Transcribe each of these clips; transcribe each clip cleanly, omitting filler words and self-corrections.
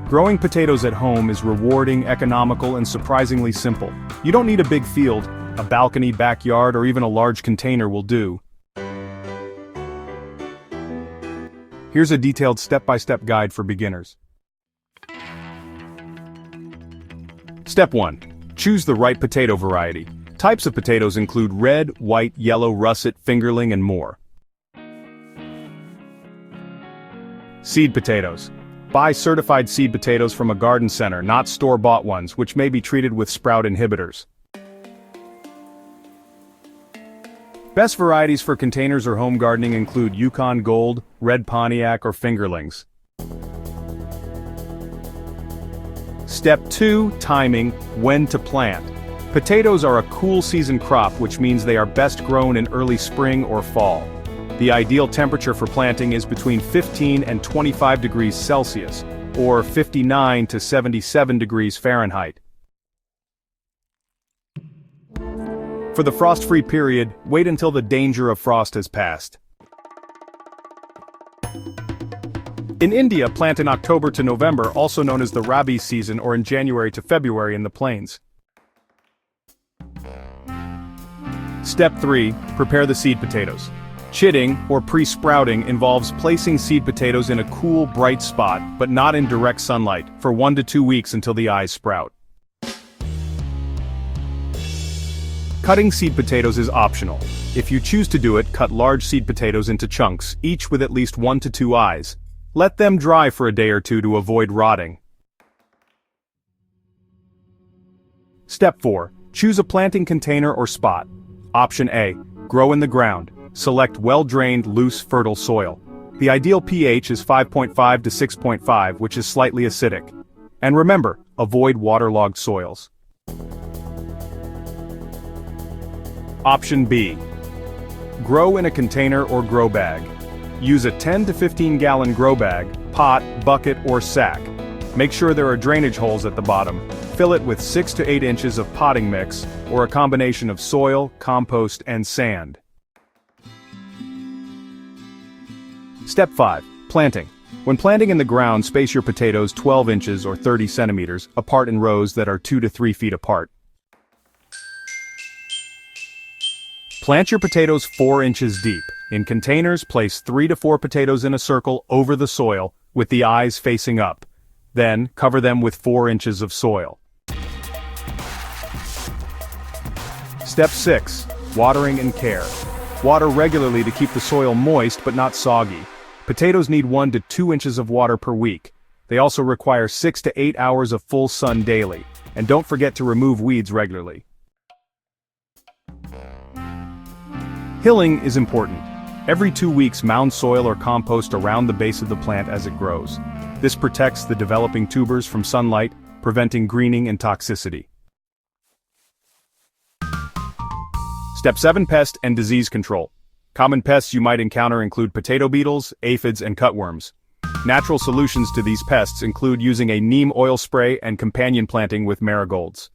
Growing potatoes at home is rewarding, economical, and surprisingly simple. You don't need a big field, a balcony, backyard, or even a large container will do. Here's a detailed step-by-step guide for beginners. Step 1. Choose the right potato variety. Types of potatoes include red, white, yellow, russet, fingerling, and more. Seed potatoes. Buy certified seed potatoes from a garden center, not store-bought ones, which may be treated with sprout inhibitors. Best varieties for containers or home gardening include Yukon Gold, Red Pontiac, or Fingerlings. Step 2. Timing, when to plant. Potatoes are a cool season crop, which means they are best grown in early spring or fall. The ideal temperature for planting is between 15 and 25 degrees Celsius, or 59 to 77 degrees Fahrenheit. For the frost-free period, wait until the danger of frost has passed. In India, plant in October to November, also known as the Rabi season, or in January to February in the plains. Step 3. Prepare the seed potatoes. Chitting, or pre-sprouting, involves placing seed potatoes in a cool, bright spot, but not in direct sunlight, for 1 to 2 weeks until the eyes sprout. Cutting seed potatoes is optional. If you choose to do it, cut large seed potatoes into chunks, each with at least 1 to 2 eyes. Let them dry for a day or two to avoid rotting. Step 4. Choose a planting container or spot. Option A. Grow in the ground. Select well-drained, loose, fertile soil. The ideal pH is 5.5 to 6.5, which is slightly acidic. And remember, avoid waterlogged soils. Option B. Grow in a container or grow bag. Use a 10 to 15 gallon grow bag, pot, bucket, or sack. Make sure there are drainage holes at the bottom. Fill it with 6 to 8 inches of potting mix, or a combination of soil, compost, and sand. Step 5. Planting. When planting in the ground, space your potatoes 12 inches or 30 centimeters apart in rows that are 2 to 3 feet apart. Plant your potatoes 4 inches deep. In containers, place 3 to 4 potatoes in a circle over the soil, with the eyes facing up. Then, cover them with 4 inches of soil. Step 6. Watering and care. Water regularly to keep the soil moist but not soggy. Potatoes need 1 to 2 inches of water per week. They also require 6 to 8 hours of full sun daily. And don't forget to remove weeds regularly. Hilling is important. Every 2 weeks, mound soil or compost around the base of the plant as it grows. This protects the developing tubers from sunlight, preventing greening and toxicity. Step 7. Pest and disease control. Common pests you might encounter include potato beetles, aphids, and cutworms. Natural solutions to these pests include using a neem oil spray and companion planting with marigolds.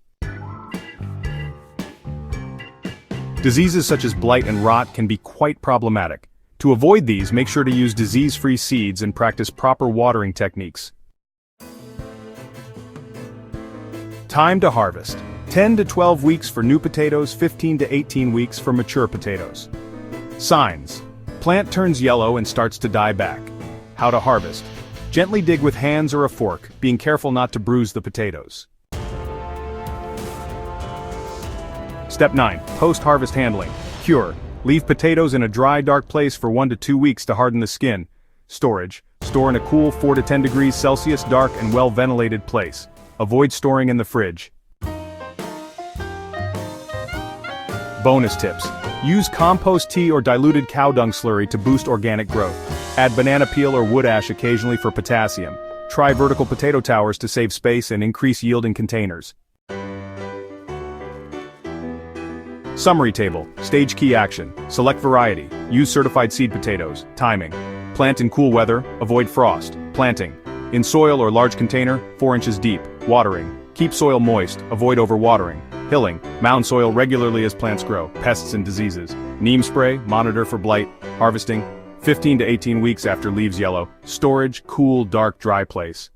Diseases such as blight and rot can be quite problematic. To avoid these, make sure to use disease-free seeds and practice proper watering techniques. Time to harvest. 10 to 12 weeks for new potatoes, 15 to 18 weeks for mature potatoes. Signs. Plant turns yellow and starts to die back. How to harvest. Gently dig with hands or a fork, being careful not to bruise the potatoes. Step 9. Post-harvest handling. Cure. Leave potatoes in a dry, dark place for 1 to 2 weeks to harden the skin. Storage. Store in a cool 4 to 10 degrees Celsius, dark and well-ventilated place. Avoid storing in the fridge. Bonus tips. Use compost tea or diluted cow dung slurry to boost organic growth. Add banana peel or wood ash occasionally for potassium. Try vertical potato towers to save space and increase yield in containers. Summary table. Stage key action. Select variety. Use certified seed potatoes. Timing. Plant in cool weather. Avoid frost. Planting. In soil or large container, 4 inches deep. Watering. Keep soil moist. Avoid overwatering. Hilling. Mound soil regularly as plants grow. Pests and diseases. Neem spray. Monitor for blight. Harvesting. 15 to 18 weeks after leaves yellow. Storage. Cool, dark, dry place.